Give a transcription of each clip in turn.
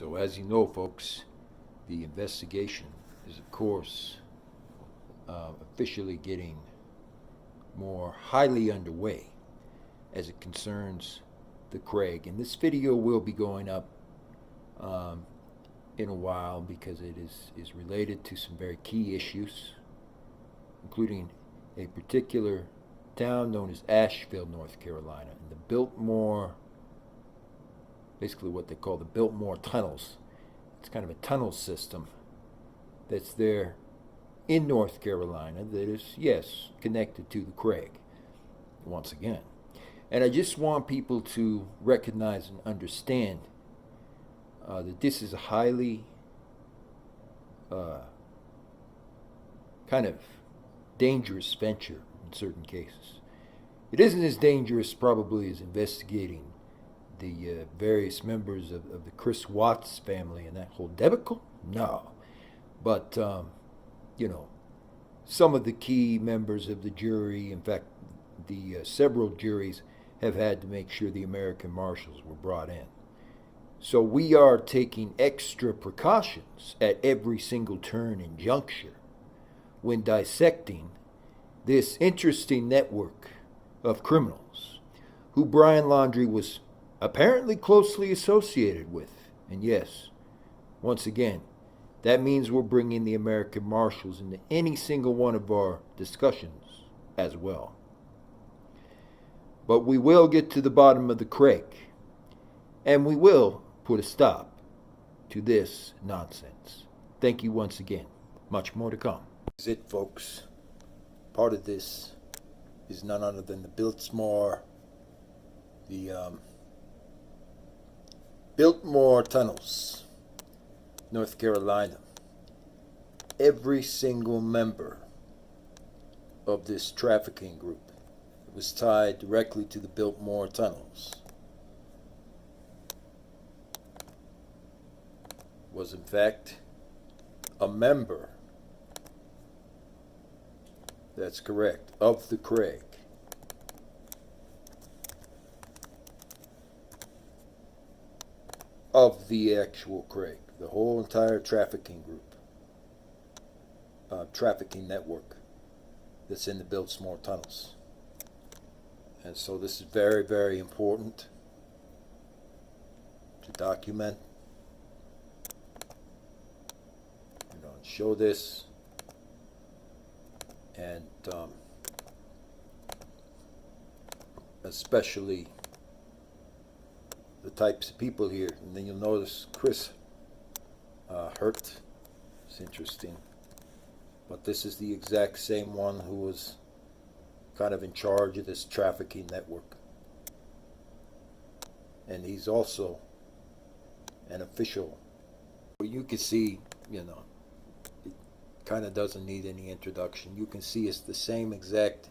So as you know, folks, the investigation is, of course, officially getting more highly underway as it concerns the Crag. And this video will be going up in a while because it is related to some very key issues, including a particular town known as Asheville, North Carolina, and the Biltmore, basically what they call the Biltmore Tunnels. It's kind of a tunnel system that's there in North Carolina that is, yes, connected to the Crag, once again. And I just want people to recognize and understand that this is a highly kind of dangerous venture in certain cases. It isn't as dangerous probably as investigating the various members of the Chris Watts family and that whole debacle. No. But, you know, some of the key members of the jury, in fact, the several juries have had to make sure the American Marshals were brought in. So we are taking extra precautions at every single turn and juncture when dissecting this interesting network of criminals who Brian Laundrie was apparently closely associated with. And yes, once again, that means we're bringing the American Marshals into any single one of our discussions as well. But we will get to the bottom of the Crag, and we will put a stop to this nonsense. Thank you once again. Much more to come. That's it, folks. Part of this is none other than the Biltmore Tunnels, North Carolina. Every single member of this trafficking group was tied directly to the Biltmore Tunnels was in fact a member, that's correct, of the Crag. Of the actual Crag, the whole entire trafficking group, trafficking network that's in the Biltmore Tunnels. And so this is very, very important to document, show this, and especially the types of people here. And then you'll notice Chris Hurt. It's interesting, but this is the exact same one who was kind of in charge of this trafficking network, and he's also an official. You can see, it kind of doesn't need any introduction. You can see it's the same exact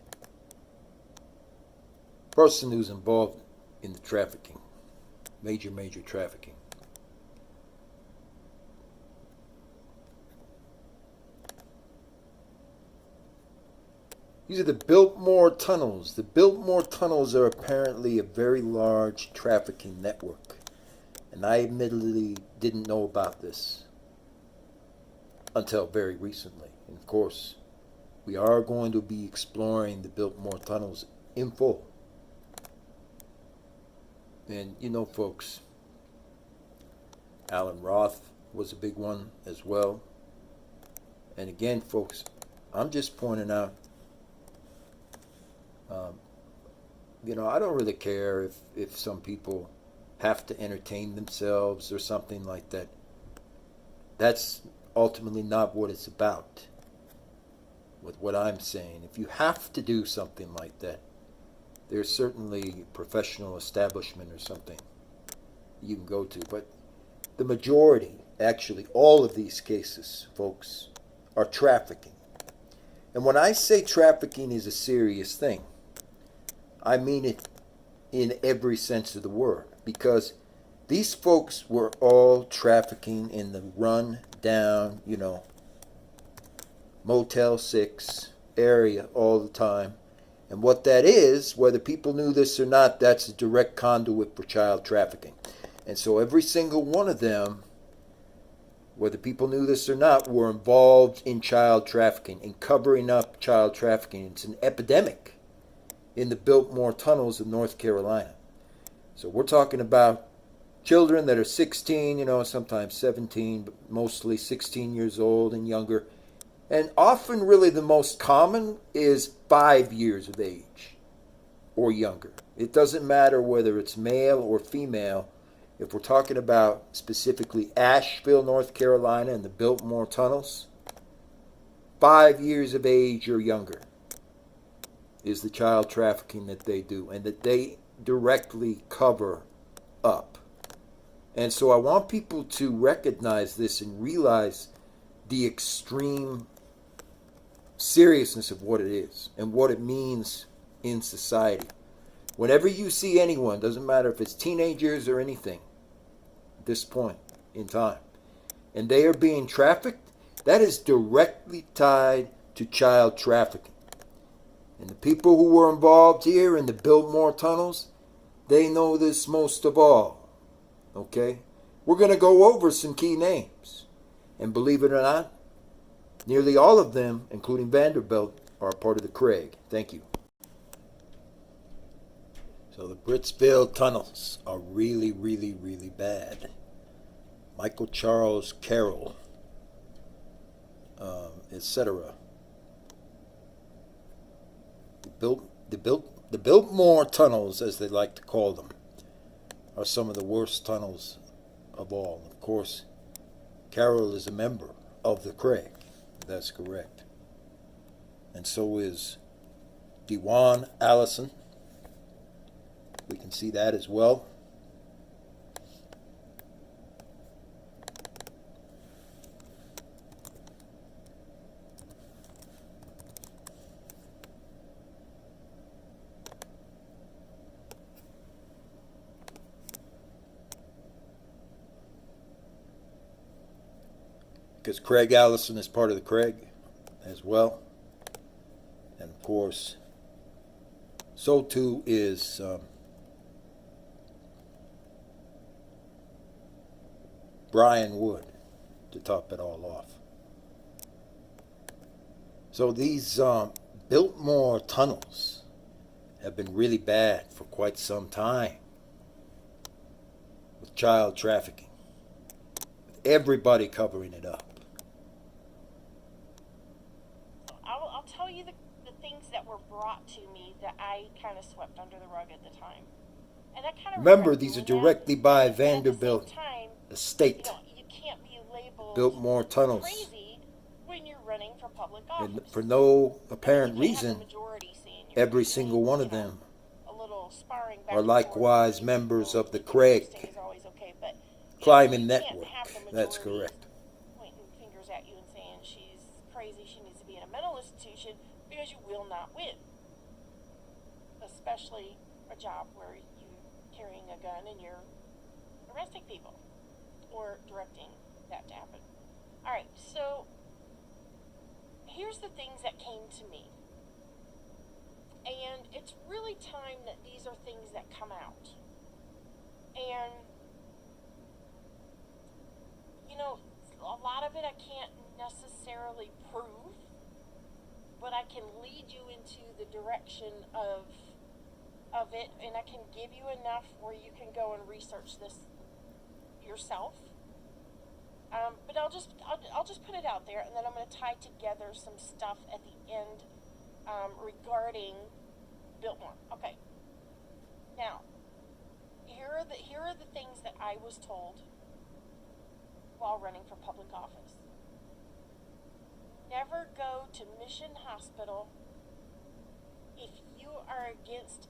person who's involved in the trafficking, major trafficking. These are the Biltmore Tunnels. The Biltmore Tunnels are apparently a very large trafficking network, and I admittedly didn't know about this until very recently. And of course, we are going to be exploring the Biltmore Tunnels in full. And folks, Alan Roth was a big one as well. And again, folks, I'm just pointing out, I don't really care if some people have to entertain themselves or something like that. That's ultimately not what it's about with what I'm saying. If you have to do something like that, there's certainly a professional establishment or something you can go to. But the majority, actually all of these cases, folks, are trafficking. And when I say trafficking is a serious thing, I mean it in every sense of the word, because these folks were all trafficking in the run down, Motel 6 area all the time. And what that is, whether people knew this or not, that's a direct conduit for child trafficking. And so every single one of them whether people knew this or not, were involved in child trafficking and covering up child trafficking. It's an epidemic in the Biltmore Tunnels of North Carolina. So we're talking about children that are 16, sometimes 17, but mostly 16 years old and younger. And often, really, the most common is 5 years of age or younger. It doesn't matter whether it's male or female. If we're talking about specifically Asheville, North Carolina, and the Biltmore Tunnels, 5 years of age or younger is the child trafficking that they do and that they directly cover up. And so I want people to recognize this and realize the extreme seriousness of what it is and what it means in society. Whenever you see anyone, doesn't matter if it's teenagers or anything, at this point in time, and they are being trafficked, that is directly tied to child trafficking. And the people who were involved here in the Biltmore Tunnels, they know this most of all. Okay? We're going to go over some key names. And believe it or not, nearly all of them, including Vanderbilt, are a part of the Crag. Thank you. So the Britsville tunnels are really, really, really bad. Michael Charles Carroll, etc. The Biltmore Tunnels, as they like to call them, are some of the worst tunnels of all. Of course, Carroll is a member of the Crag. That's correct. And so is Dewan Allison. We can see that as well. Because Craig Allison is part of the Crag as well. And of course, so too is Brian Wood, to top it all off. So these Biltmore tunnels have been really bad for quite some time with child trafficking, with everybody covering it up. I'll tell you the things that were brought to me that I kind of swept under the rug at the time. And I kind of remember, these are directly by Vanderbilt Estate. You can't be labeled Biltmore Tunnels. crazy when you're running for public office. And for no apparent reason, every single one of them are likewise members of the Crag Climbing Network. That's correct. Pointing fingers at you and saying she's crazy, she needs to be in a mental institution, because you will not win. Especially a job where you're carrying a gun and you're arresting people or directing that to happen. Alright, so here's the things that came to me. And it's really time that these are things that come out. And, a lot of it I can't necessarily prove, but I can lead you into the direction of it, and I can give you enough where you can go and research this yourself. But I'll just put it out there, and then I'm going to tie together some stuff at the end regarding Biltmore. Okay. Now, here are the things that I was told while running for public office. Never go to Mission Hospital if you are against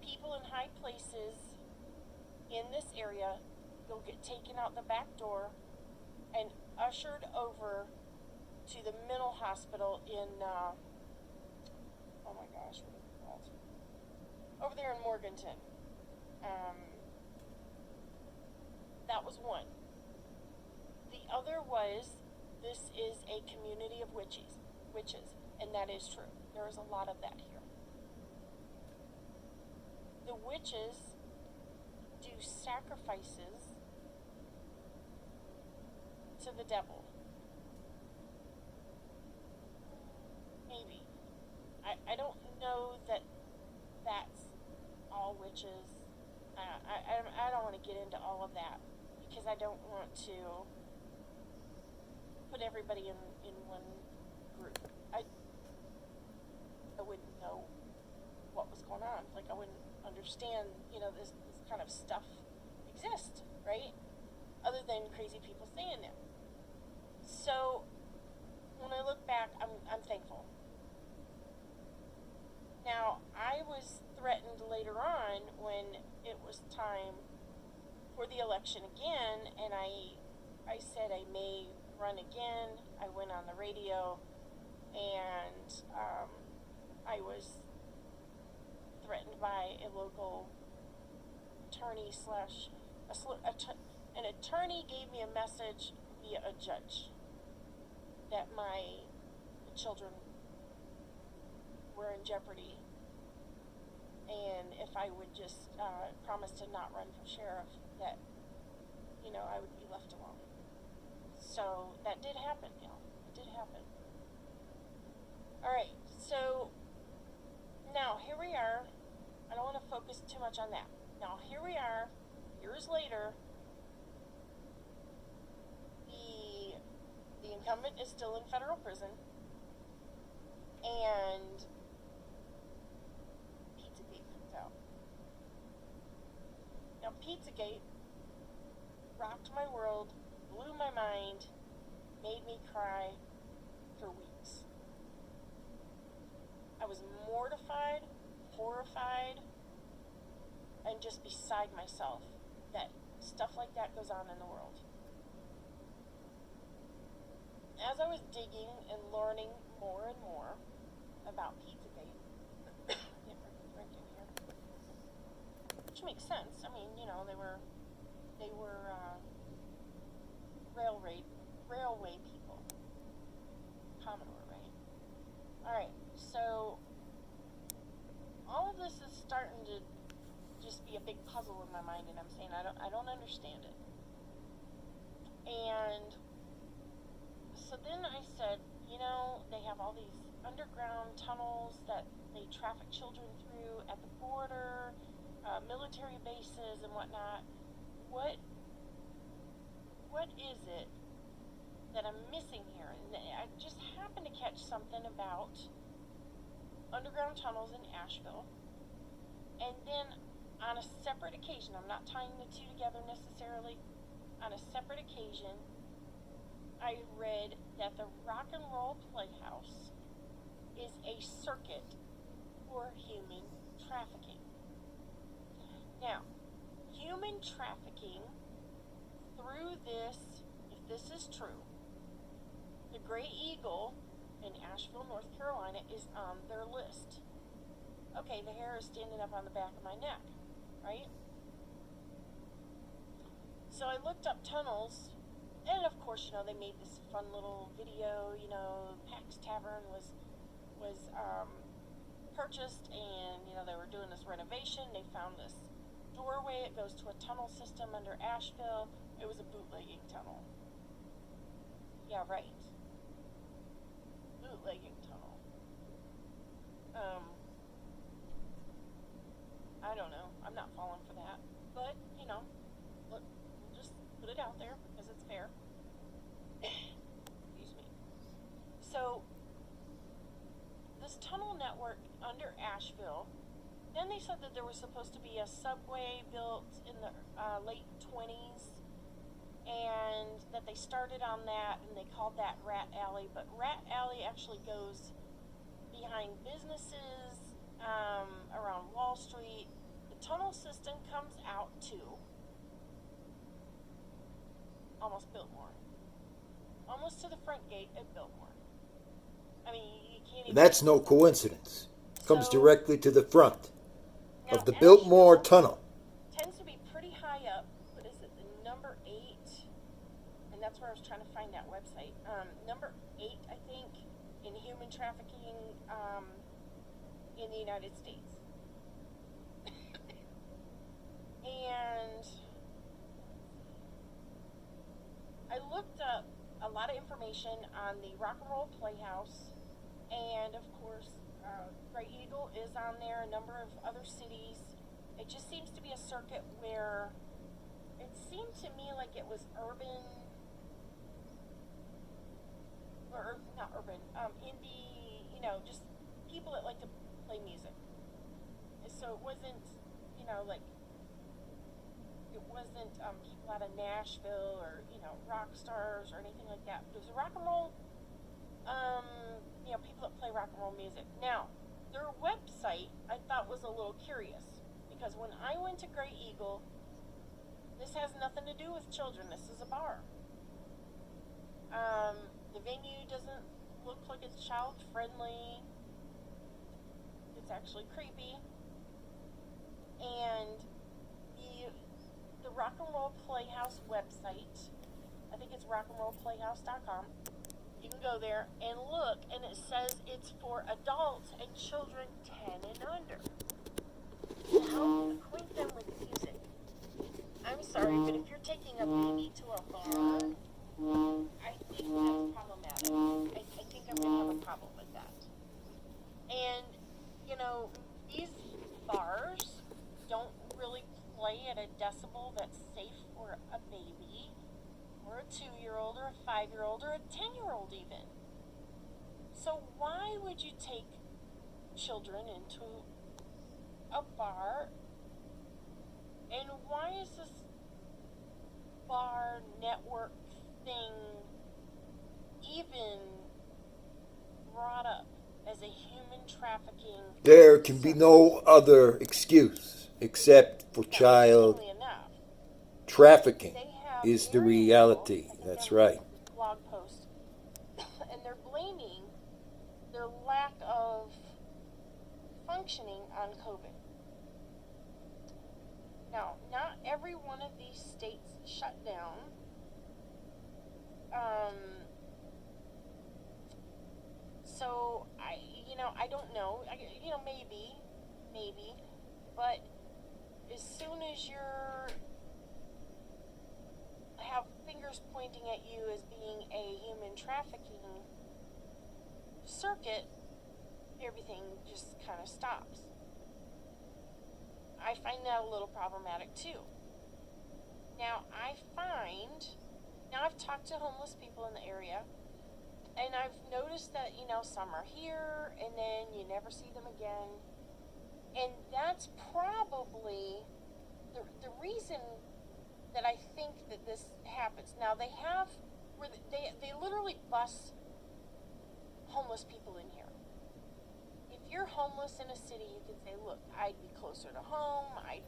people in high places in this area. You'll get taken out the back door and ushered over to the mental hospital in, oh my gosh, what is it called? Over there in Morganton. That was one. The other was, this is a community of witches, and that is true. There is a lot of that here. The witches do sacrifices to the devil. Maybe. I don't know that that's all witches. I don't want to get into all of that because I don't want to put everybody in one group. I wouldn't know what was going on. Like, I wouldn't understand, this kind of stuff exists, right? Other than crazy people saying it. So, when I look back, I'm thankful. Now, I was threatened later on when it was time for the election again, and I said I may run again. I went on the radio, and I was threatened by a local attorney an attorney gave me a message via a judge that my children were in jeopardy, and if I would just promise to not run for sheriff, that I would be left alone. So that did happen, y'all. It did happen. Alright, so now here we are. I don't want to focus too much on that. Now here we are, years later. The incumbent is still in federal prison, and Pizzagate comes out. Now Pizzagate rocked my world, blew my mind, made me cry for weeks. I was mortified, horrified, and just beside myself that stuff like that goes on in the world. As I was digging and learning more and more about Pizzagate, right in here, which makes sense. I mean, they were railway people, Commodore, right? All right, so all of this is starting to just be a big puzzle in my mind, and I'm saying I don't understand it. And so then I said, they have all these underground tunnels that they traffic children through at the border, military bases and whatnot. What is it that I'm missing here? And I just happened to catch something about underground tunnels in Asheville. And then on a separate occasion, I'm not tying the two together necessarily, on a separate occasion, I read that the Rock and Roll Playhouse is a circuit for human trafficking. Now, human trafficking through this, if this is true, the Gray Eagle in Asheville, North Carolina is on their list. Okay, the hair is standing up on the back of my neck, right? So I looked up tunnels, and of course, they made this fun little video, Pax Tavern was purchased, and, they were doing this renovation. They found this doorway. It goes to a tunnel system under Asheville. It was a bootlegging tunnel. Yeah, right. Bootlegging tunnel. I don't know. I'm not falling for that. But, we'll just put it out there because it's fair. Excuse me. So, this tunnel network under Asheville, then they said that there was supposed to be a subway built in the late 20s, and that they started on that, and they called that Rat Alley, but Rat Alley actually goes behind businesses, around Wall Street. The tunnel system comes out to almost Biltmore. Almost to the front gate at Biltmore. I mean, you can't even... That's no coincidence. Comes directly to the front of the Asheville Biltmore Tunnel. Tends to be pretty high up. What is it? The number 8. And that's where I was trying to find that website. Number 8, I think, in human trafficking in the United States. And I looked up lot of information on the Rock and Roll Playhouse, and of course, Great Eagle is on there, a number of other cities. It just seems to be a circuit where it seemed to me like it was urban, or not urban, indie, just people that like to play music. So it wasn't, like, it wasn't people out of Nashville or, rock stars or anything like that. It was a rock and roll, people that play rock and roll music. Now, their website I thought was a little curious, because when I went to Great Eagle, this has nothing to do with children. This is a bar. The venue doesn't look like it's child friendly. It's actually creepy. And the Rock and Roll Playhouse website, I think it's rockandrollplayhouse.com. You can go there and look, and it says it's for adults and children 10 and under. How acquaint them with music. I'm sorry, but if you're taking a baby to a bar, I think that's problematic. I think I'm going to have a problem with that. And, these bars don't really play at a decibel that's safe for a baby, or a 2-year-old, or a 5-year-old, or a 10-year-old even. So why would you take children into a bar? And why is this bar network thing even brought up as a human trafficking? There can be no other excuse except for child trafficking is the reality. That's right. Blog post, and they're blaming their lack of functioning on COVID. Now, not every one of these states shut down. So I don't know. Maybe, but as soon as you're have fingers pointing at you as being a human trafficking circuit, everything just kind of stops. I find that a little problematic too. Now I've talked to homeless people in the area, and I've noticed that, some are here and then you never see them again. And that's probably the reason that I think that this happens. Now they literally bus homeless people in here. If you're homeless in a city, you can say, look, I'd be closer to home. I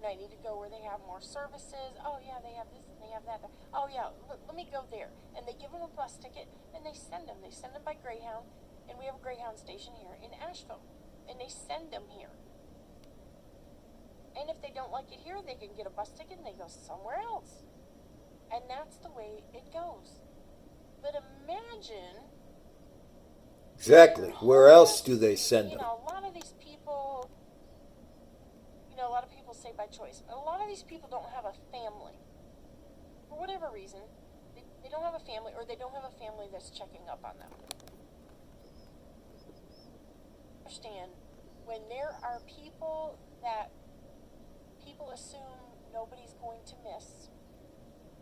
need to go where they have more services. Oh yeah, they have this and they have that. Oh yeah, let me go there. And they give them a bus ticket and they send them. They send them by Greyhound, and we have a Greyhound station here in Asheville, and they send them here. And if they don't like it here, they can get a bus ticket and they go somewhere else. And that's the way it goes. But imagine... Exactly. Where else do they send them? A lot of these people... a lot of people say by choice. But a lot of these people don't have a family. For whatever reason, they don't have a family, or they don't have a family that's checking up on them. Understand, when there are people that people assume nobody's going to miss,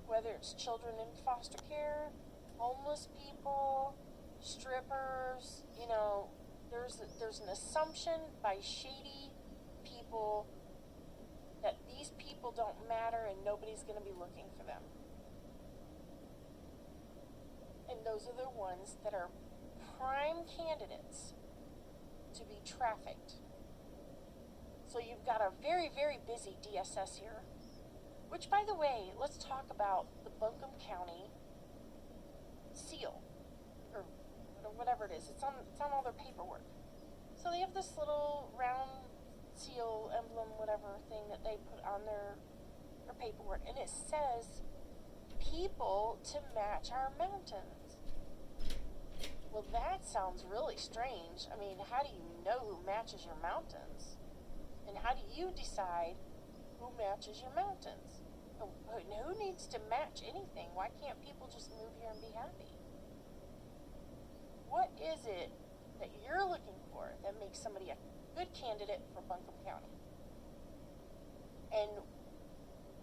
whether it's children in foster care, homeless people, strippers, there's an assumption by shady people that these people don't matter and nobody's going to be looking for them. And those are the ones that are prime candidates to be trafficked. So you've got a very, very busy DSS here, which, by the way, let's talk about the Buncombe County seal, or whatever it is. It's on all their paperwork. So they have this little round seal emblem, whatever thing that they put on their paperwork, and it says people to match our mountains. Well, that sounds really strange. I mean, how do you know who matches your mountains? And how do you decide who matches your mountains? And who needs to match anything? Why can't people just move here and be happy? what is it that you're looking for that makes somebody a good candidate for Buncombe County? And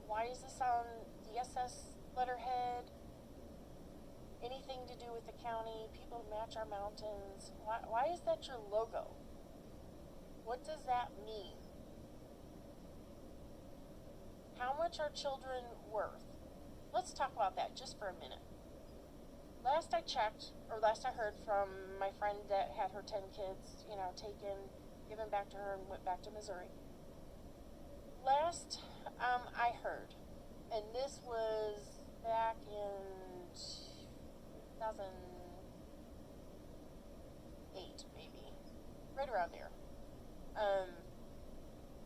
why is this on DSS letterhead? Anything to do with the county? People match our mountains. Why is that your logo? What does that mean? How much are children worth? Let's talk about that just for a minute. Last I checked, or last I heard from my friend that had her 10 kids, taken, given back to her and went back to Missouri. Last I heard, and this was back in 2008, maybe, right around there.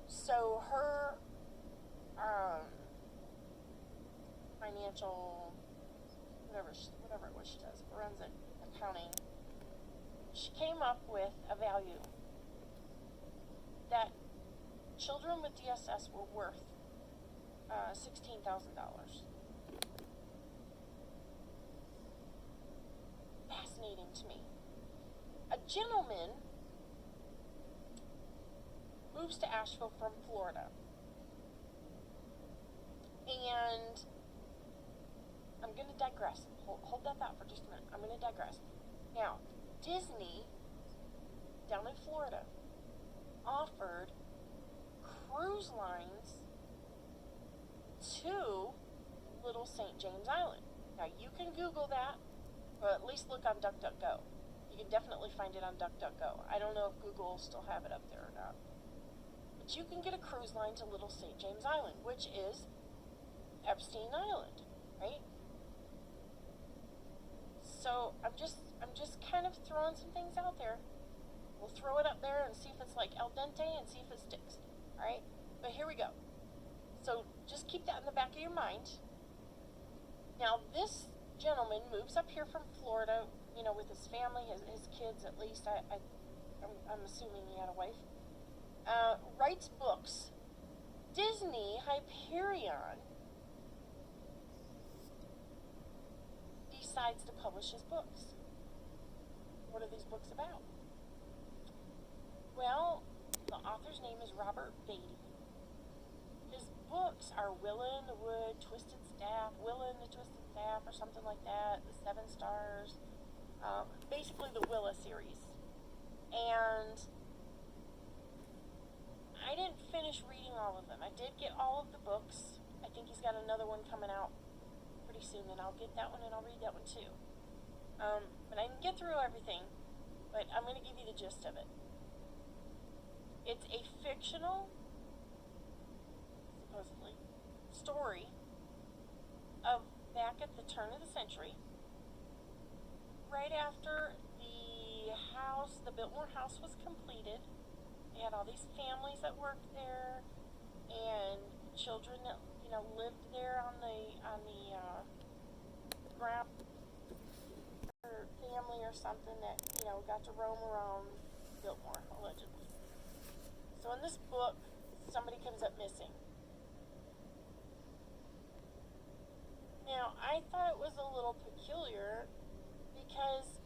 So her financial, whatever it was she does, forensic accounting, she came up with a value that children with DSS were worth $16,000. Fascinating to me. A gentleman moves to Asheville from Florida, and I'm going to digress. Hold that thought for just a minute. I'm going to digress. Now, Disney, down in Florida, offered cruise lines to Little St. James Island. Now, you can Google that, or at least look on DuckDuckGo. You can definitely find it on DuckDuckGo. I don't know if Google will still have it up there or not. But you can get a cruise line to Little St. James Island, which is Epstein Island, right? So I'm just kind of throwing some things out there. We'll throw it up there and see if it's like al dente and see if it sticks. All right? But here we go. So just keep that in the back of your mind. Now this gentleman moves up here from Florida, with his family, his kids at least. I'm assuming he had a wife. Writes books. Disney Hyperion decides to publish his books. What are these books about? Well, the author's name is Robert Beatty. His books are Willa in the Wood, Twisted Staff, Willa and the Twisted Staff, or something like that, The Seven Stars, basically the Willa series. And I didn't finish reading all of them. I did get all of the books. I think he's got another one coming out pretty soon, and I'll get that one and I'll read that one too. But I didn't get through everything, but I'm going to give you the gist of it. It's a fictional, supposedly, story of back at the turn of the century, right after the Biltmore house was completed. They had all these families that worked there, and children that lived there on the ground, or family or something that got to roam around Biltmore allegedly. So in this book, somebody comes up missing. Now I thought it was a little peculiar because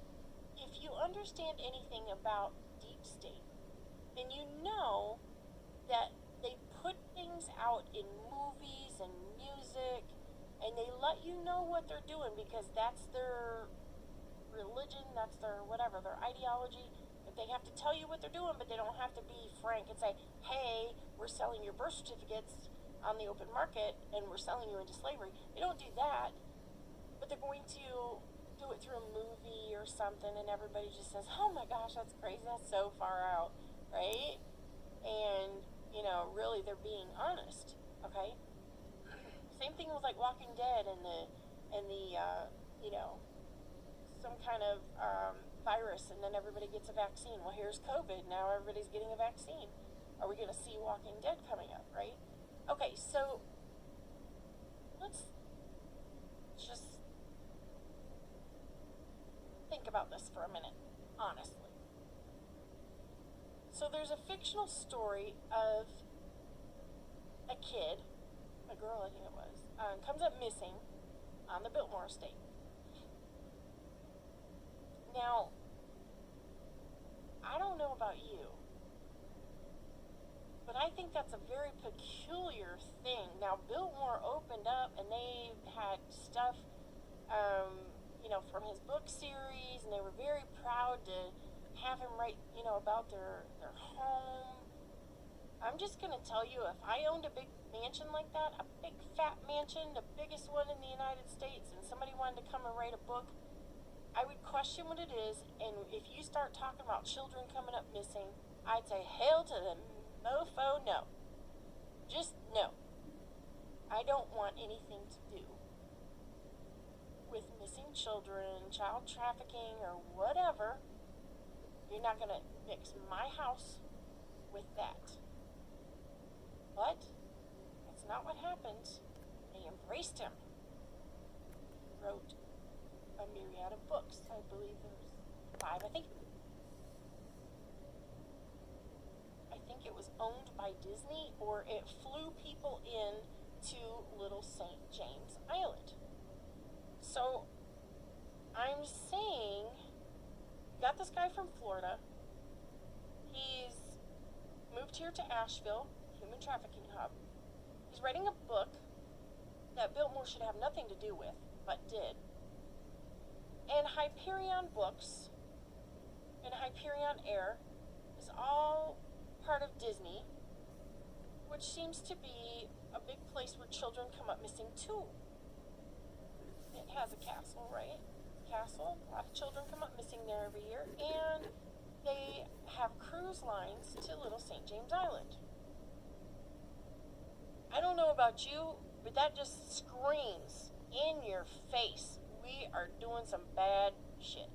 if you understand anything about deep state, then you know that they put things out in movies and music, and they let you know what they're doing because that's their religion, that's their whatever, their ideology. But they have to tell you what they're doing, but they don't have to be frank and say, hey, we're selling your birth certificates on the open market and we're selling you into slavery. They don't do that, but they're going to do it through a movie or something, and everybody just says, oh my gosh, that's crazy, that's so far out, right? And really they're being honest. Okay, same thing with like Walking Dead and the some kind of virus, and then everybody gets a vaccine. Well, here's COVID, now everybody's getting a vaccine. Are we going to see Walking Dead coming up, right? Okay, so let's just think about this for a minute, honestly. So there's a fictional story of a kid, a girl I think it was, comes up missing on the Biltmore estate. Now, I don't know about you, but I think that's a very peculiar thing. Now, Biltmore opened up and they had stuff, from his book series, and they were very proud to have him write, about their home. I'm just going to tell you, if I owned a big mansion like that, a big fat mansion, the biggest one in the United States, and somebody wanted to come and write a book, I would question what it is, and if you start talking about children coming up missing, I'd say, hell to the mofo, no. Just no. I don't want anything to do with missing children, child trafficking, or whatever. You're not going to mix my house with that. But that's not what happened. They embraced him. He wrote a myriad of books. I believe there's 5. I think it was owned by Disney, or it flew people in to Little St. James Island. So I'm saying, got this guy from Florida. He's moved here to Asheville, human trafficking hub. He's writing a book that Biltmore should have nothing to do with, but did. And Hyperion Books and Hyperion Air is all part of Disney, which seems to be a big place where children come up missing too. It has a castle, right? Castle. A lot of children come up missing there every year, and they have cruise lines to Little St. James Island. I don't know about you, but that just screams in your face. We are doing some bad shit.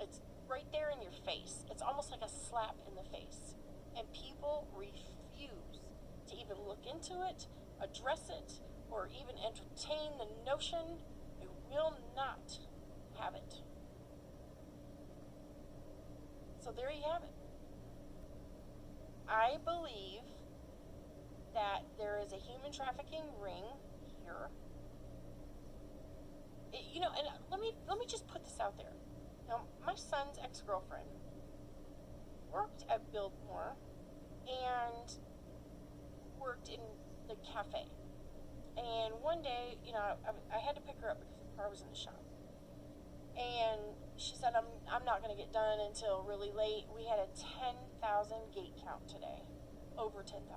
It's right there in your face. It's almost like a slap in the face. And people refuse to even look into it, address it, or even entertain the notion. They will not have it. So there you have it. I believe that there is a human trafficking ring here. And let me just put this out there. Now, my son's ex-girlfriend worked at Biltmore and worked in the cafe. And one day, I had to pick her up because the car was in the shop. And she said, I'm not going to get done until really late. We had a 10,000 gate count today. Over 10,000.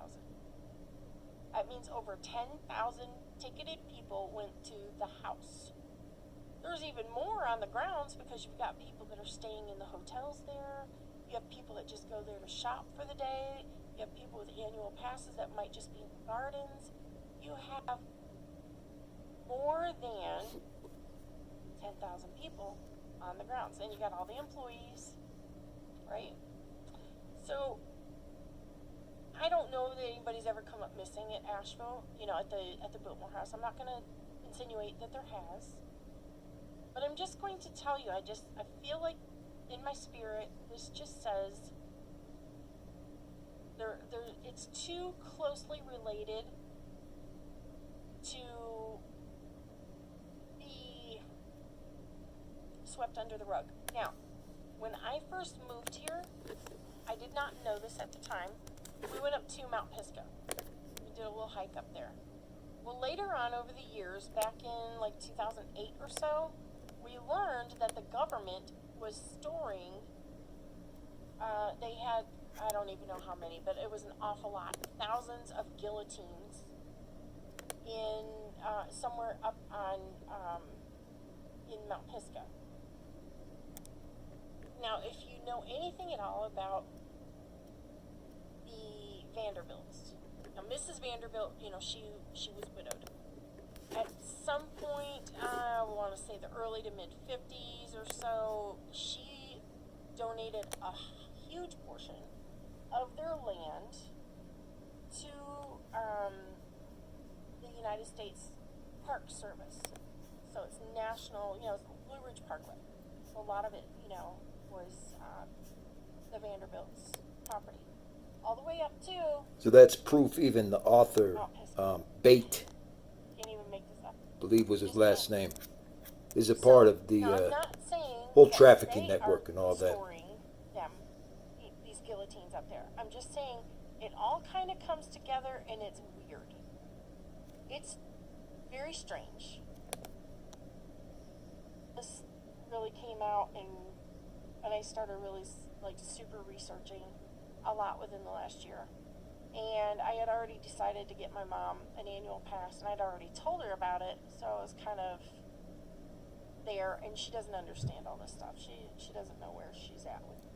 That means over 10,000 ticketed people went to the house. There's even more on the grounds because you've got people that are staying in the hotels there. You have people that just go there to shop for the day. You have people with annual passes that might just be in the gardens. You have more than 10,000 people on the grounds. And you got all the employees, right? So I don't know that anybody's ever come up missing at Asheville, at the Biltmore house. I'm not going to insinuate that there has. But I'm just going to tell you, I feel like in my spirit, this just says it's too closely related to be swept under the rug. Now, when I first moved here, I did not know this at the time. We went up to Mount Pisgah. We did a little hike up there. Well, later on over the years, back in like 2008 or so, we learned that the government was storing, they had, I don't even know how many, but it was an awful lot, thousands of guillotines in somewhere up on in Mount Pisgah. Now, if you know anything at all about the Vanderbilts, now Mrs. Vanderbilt, she was widowed. At some point, I want to say the early to mid 50s or so, she donated a huge portion of their land to the United States Park Service. So it's national, it's the Blue Ridge Parkway. So a lot of it, was the Vanderbilts' property. All the way up to... So that's proof even the author, Bate, Can't even make this up. I believe was his Just last can't. name, is a part of the Now, I'm not saying whole that trafficking they network are and all that. storing them up there. I'm just saying it all kind of comes together and it's weird. It's very strange. This really came out and I started really like super researching a lot within the last year. And I had already decided to get my mom an annual pass, and I'd already told her about it, so I was kind of there, and she doesn't understand all this stuff. She doesn't know where she's at with it.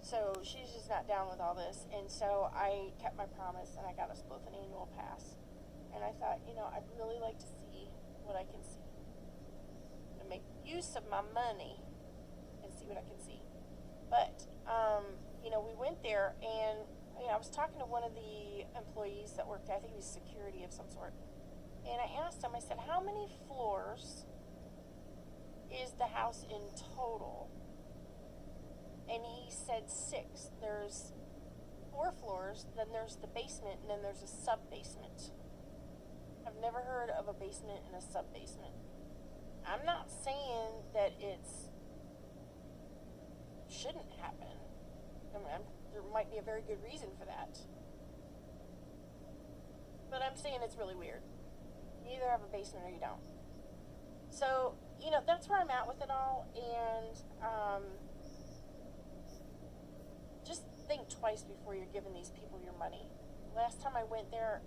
So she's just not down with all this, and so I kept my promise, and I got us both an annual pass. And I thought, I'd really like to see what I can see. To make use of my money and see what I can see. But, we went there, and I was talking to one of the employees that worked, I think he was security of some sort. And I asked him, I said, how many floors is the house in total? And he said 6. There's 4 floors, then there's the basement, and then there's a sub-basement. I've never heard of a basement and a sub-basement. I'm not saying that shouldn't happen. There might be a very good reason for that. But I'm saying it's really weird. You either have a basement or you don't. So, that's where I'm at with it all. And just think twice before you're giving these people your money. Last time I went there,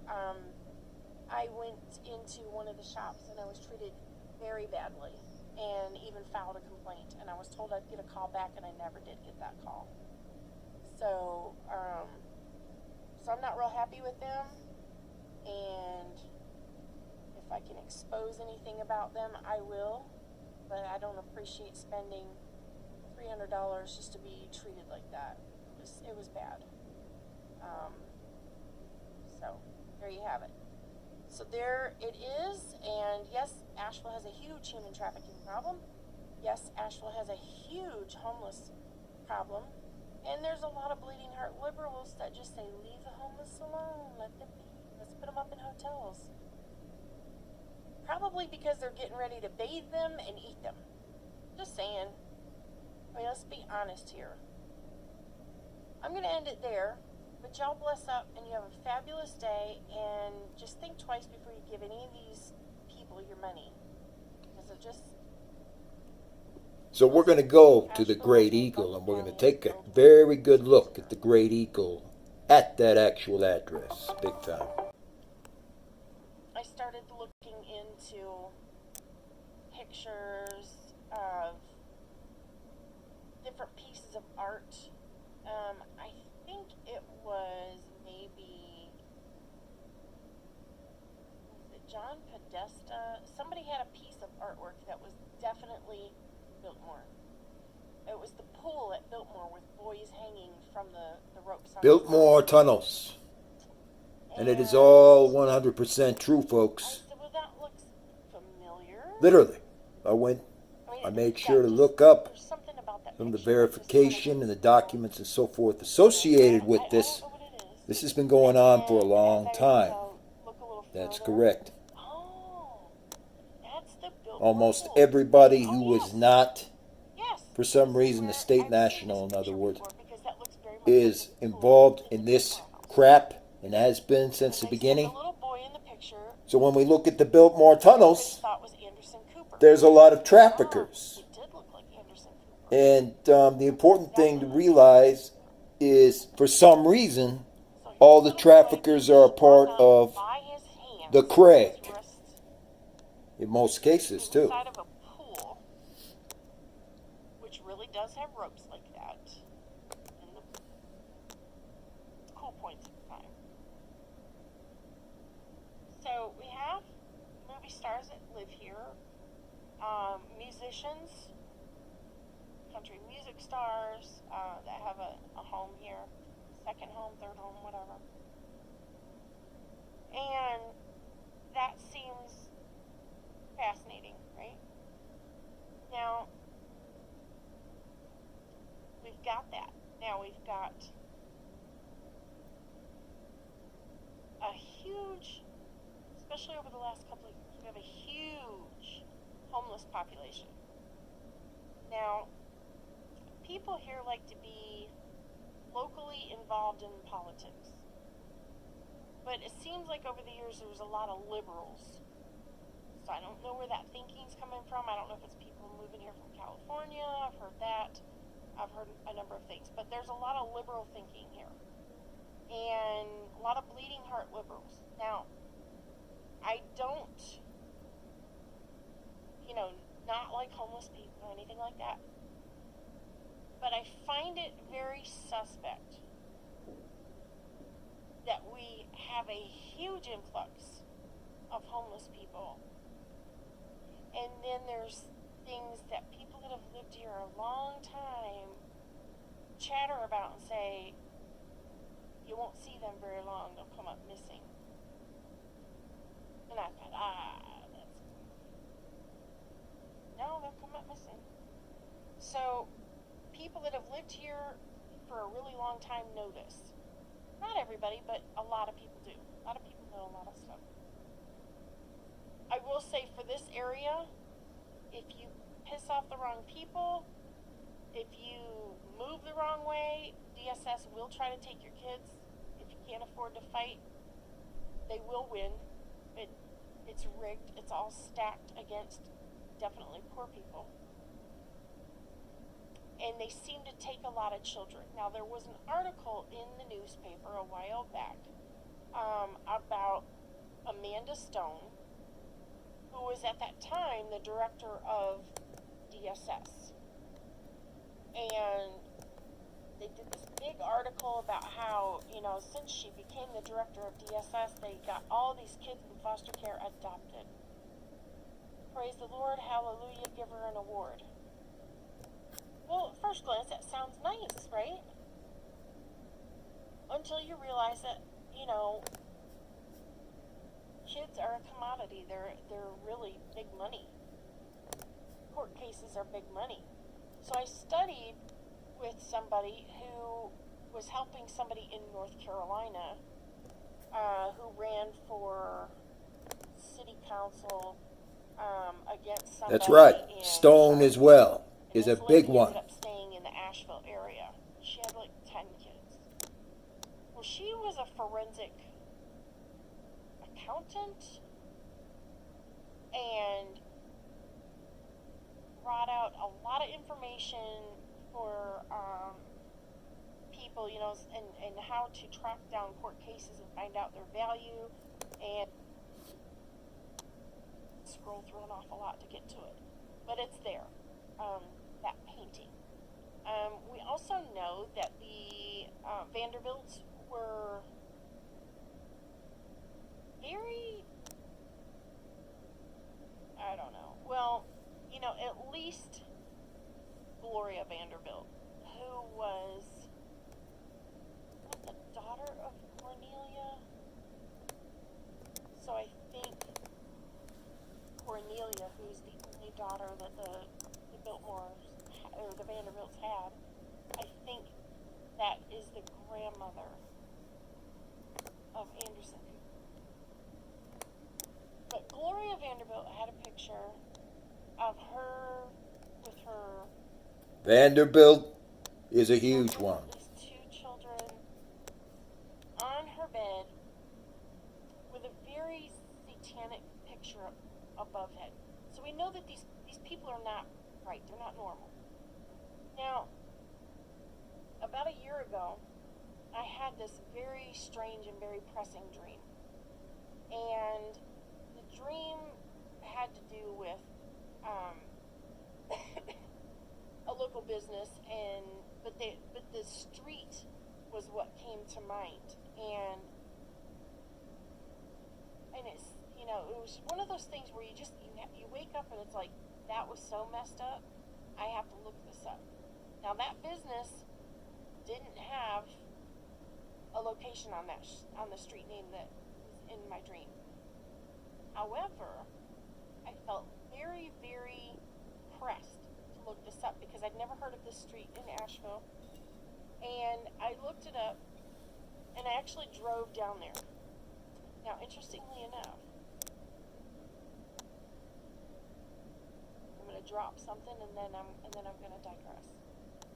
I went into one of the shops and I was treated very badly and even filed a complaint. And I was told I'd get a call back, and I never did get that call. So I'm not real happy with them, and if I can expose anything about them, I will, but I don't appreciate spending $300 just to be treated like that. It was bad. So there you have it. So there it is, and yes, Asheville has a huge human trafficking problem. Yes, Asheville has a huge homeless problem. And there's a lot of bleeding heart liberals that just say, leave the homeless alone, let them be, let's put them up in hotels. Probably because they're getting ready to bathe them and eat them. Just saying. Let's be honest here. I'm going to end it there, but y'all bless up and you have a fabulous day, and just think twice before you give any of these people your money. Because they're just... So we're going to go to the Great Eagle, and we're going to take a very good look at the Great Eagle at that actual address. Big time. I started looking into pictures of different pieces of art. I think it was maybe... Was it John Podesta? Somebody had a piece of artwork that was definitely... Biltmore. It was the pool at Biltmore with boys hanging from the ropes. Biltmore Tunnels. And it is all 100% true, folks. I said, well, that looks familiar. Literally. I made sure to look up some of the verification and the documents and so forth associated with this. This has been going on for a long time. That's correct. Almost everybody who was not, for some reason, the state national, in other words, is involved in this crap and has been since the beginning. So when we look at the Biltmore Tunnels, there's a lot of traffickers. And the important thing to realize is, for some reason, all the traffickers are a part of the Crag. In most cases, too. Inside of a pool, which really does have ropes like that, in the cool points of time. So we have movie stars that live here, musicians, country music stars that have a home here, second home, third home, whatever. And that seems fascinating, right? Now, we've got that. Now we've got a huge, especially over the last couple of years, we have a huge homeless population. Now, people here like to be locally involved in politics. But it seems like over the years there was a lot of liberals. So I don't know where that thinking's coming from. I don't know if it's people moving here from California. I've heard that. I've heard a number of things. But there's a lot of liberal thinking here. And a lot of bleeding heart liberals. Now, I don't, not like homeless people or anything like that. But I find it very suspect that we have a huge influx of homeless people. And then there's things that people that have lived here a long time chatter about and say, you won't see them very long, they'll come up missing. And I thought, that's... No, they'll come up missing. So, people that have lived here for a really long time know this. Not everybody, but a lot of people do. A lot of people know a lot of stuff. I will say for this area, if you piss off the wrong people, if you move the wrong way, DSS will try to take your kids. If you can't afford to fight, they will win. It's rigged. It's all stacked against definitely poor people. And they seem to take a lot of children. Now, there was an article in the newspaper a while back about Amanda Stone, who was at that time the director of DSS. And they did this big article about how, since she became the director of DSS, they got all these kids in foster care adopted. Praise the Lord, hallelujah, give her an award. Well, at first glance, that sounds nice, right? Until you realize that, kids are a commodity. They're really big money. Court cases are big money. So I studied with somebody who was helping somebody in North Carolina who ran for city council against somebody. That's right. Stone as well is a big one. Ended up staying in the Asheville area. She had like 10 kids. Well, she was a forensic accountant and brought out a lot of information for people, and how to track down court cases and find out their value, and scroll through an awful lot to get to it. But it's there, that painting. We also know that the Vanderbilts were very, I don't know, well, at least Gloria Vanderbilt, who was the daughter of Cornelia. So I think Cornelia, who's the only daughter that the Biltmores, or the Vanderbilts had, I think that is the grandmother of Anderson Cooper. But Gloria Vanderbilt had a picture of her with her... Vanderbilt is a huge one. These two children on her bed with a very satanic picture above head. So we know that these people are not right. They're not normal. Now, about a year ago, I had this very strange and very pressing dream. And the dream had to do with a local business, but the street was what came to mind, and it's it was one of those things where you wake up and it's like, that was so messed up, I have to look this up. Now, that business didn't have a location on the street name that was in my dream. However, I felt very, very pressed to look this up because I'd never heard of this street in Asheville. And I looked it up, and I actually drove down there. Now, interestingly enough, I'm going to drop something, and then I'm going to digress.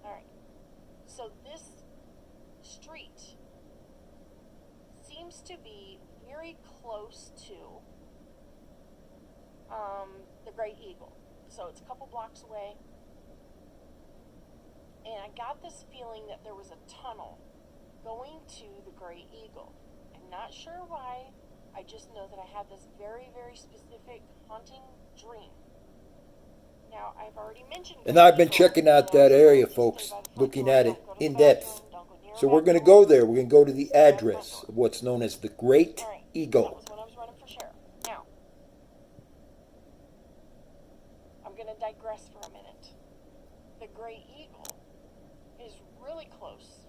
All right. So this street seems to be very close to the Great Eagle. So it's a couple blocks away. And I got this feeling that there was a tunnel going to the Great Eagle. I'm not sure why. I just know that I had this very, very specific haunting dream. Now, I've already mentioned... And I've been checking out that area, folks, looking at it in depth. So we're going to go there. We're going to go to the address of what's known as the Great Eagle. That was when I was running for sheriff. Now, I'm going to digress for a minute. The Great Eagle is really close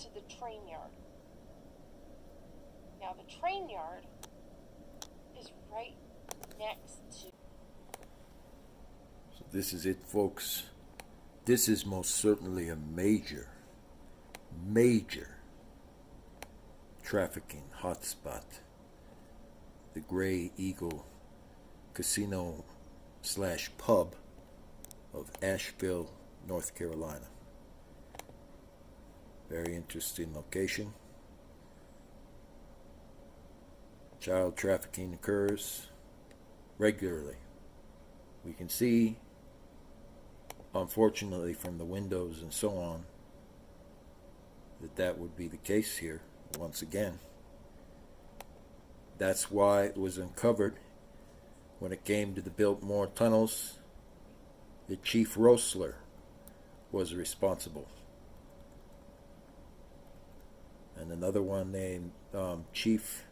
to the train yard. Now, the train yard is right next to... So this is it, folks. This is most certainly a major trafficking hotspot. The Gray Eagle Casino / pub of Asheville, North Carolina. Very interesting location. Child trafficking occurs regularly. We can see, unfortunately, from the windows and so on, that would be the case here once again. That's why it was uncovered when it came to the Biltmore Tunnels. The chief Roessler was responsible. And another one named Chief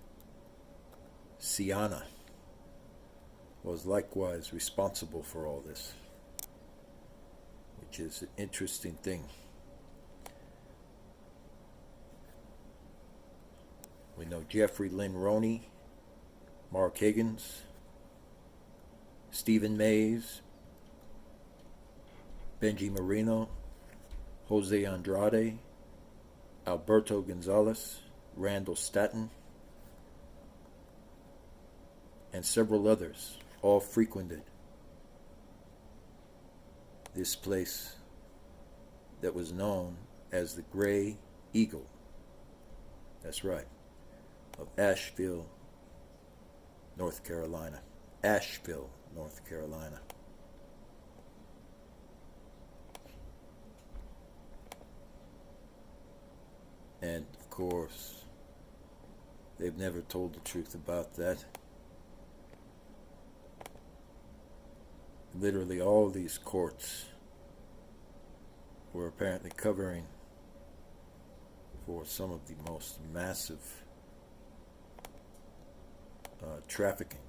Siana was likewise responsible for all this, which is an interesting thing. We know Jeffrey Lynn Roney, Mark Higgins, Stephen Mays, Benji Marino, Jose Andrade, Alberto Gonzalez, Randall Staton, and several others all frequented this place that was known as the Gray Eagle. That's right, of Asheville, North Carolina. Asheville, North Carolina. And of course, they've never told the truth about that. Literally all these courts were apparently covering for some of the most massive trafficking.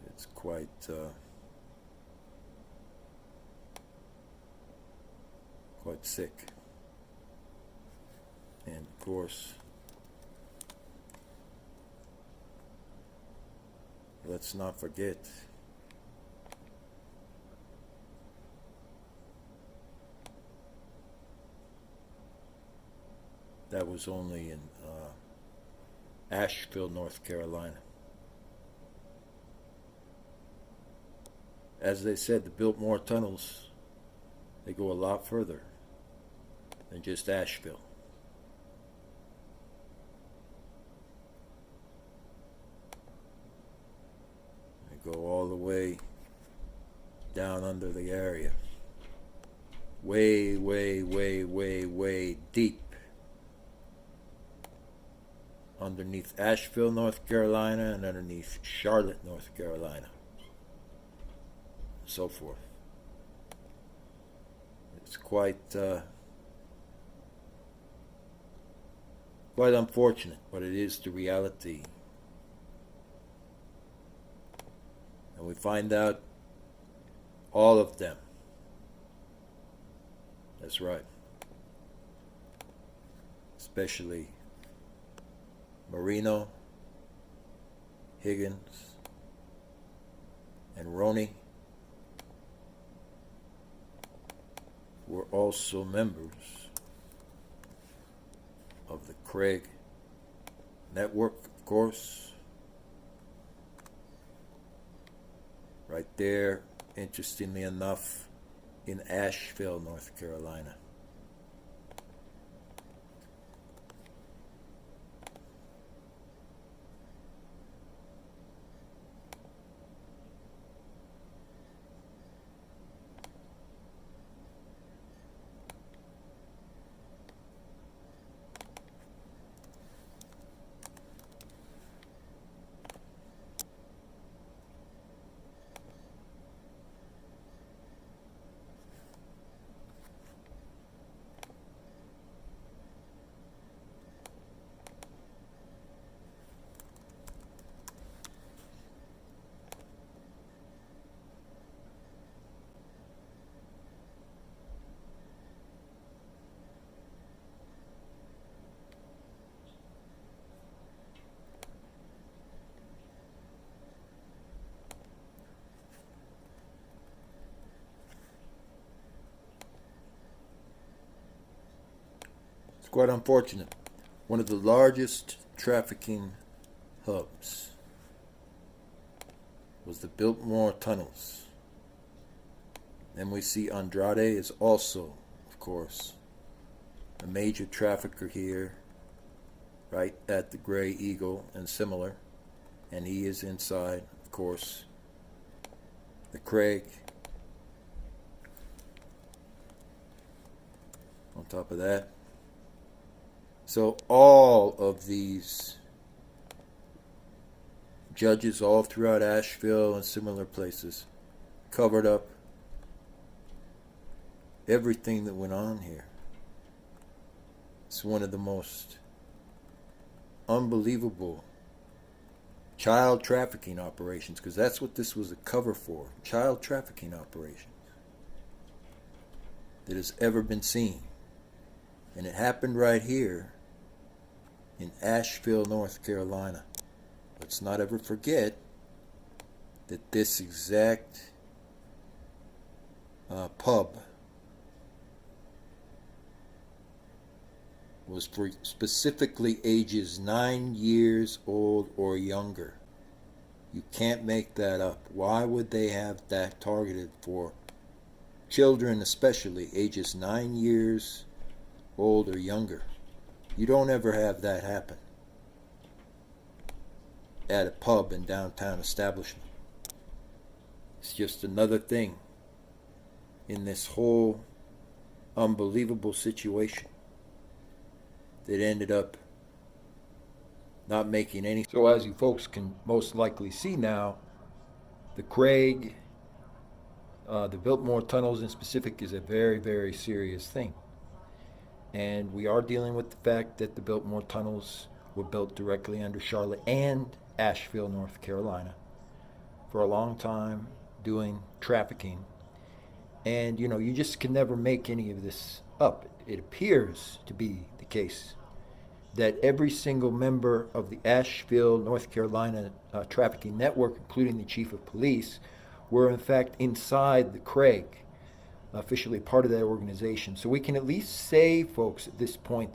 It's quite sick. And of course, let's not forget that was only in Asheville, North Carolina. As they said, the Biltmore Tunnels, they go a lot further than just Asheville. They go all the way down under the area. Way, way, way, way, way deep underneath Asheville, North Carolina, and underneath Charlotte, North Carolina. So forth. It's quite unfortunate, but it is the reality. And we find out all of them. That's right. Especially Marino, Higgins, and Roney were also members of the Crag network, of course, there, interestingly enough, in Asheville, North Carolina. It's quite unfortunate. One of the largest trafficking hubs was the Biltmore Tunnels. Then we see Andrade is also, of course, a major trafficker here, right at the Gray Eagle and similar. And he is inside, of course, the Crag. On top of that. So all of these judges all throughout Asheville and similar places covered up everything that went on here. It's one of the most unbelievable child trafficking operations, because that's what this was a cover for. Child trafficking operations that has ever been seen. And it happened right here in Asheville, North Carolina. Let's not ever forget that this exact pub was for specifically ages 9 years old or younger. You can't make that up. Why would they have that targeted for children, especially ages 9 years old or younger? You don't ever have that happen at a pub in downtown establishment. It's just another thing in this whole unbelievable situation that ended up not making any. So as you folks can most likely see now, the Crag, the Biltmore Tunnels in specific, is a very, very serious thing. And we are dealing with the fact that the Biltmore Tunnels were built directly under Charlotte and Asheville, North Carolina, for a long time doing trafficking. And, you know, you just can never make any of this up. It appears to be the case that every single member of the Asheville, North Carolina trafficking network, including the chief of police, were in fact inside the Crag, officially part of that organization. So we can at least say, folks, at this point,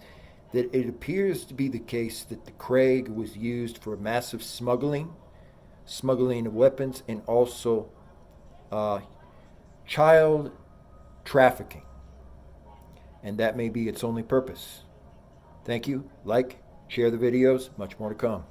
that it appears to be the case that the Crag was used for massive smuggling of weapons, and also child trafficking. And that may be its only purpose. Thank you. Like, share the videos. Much more to come.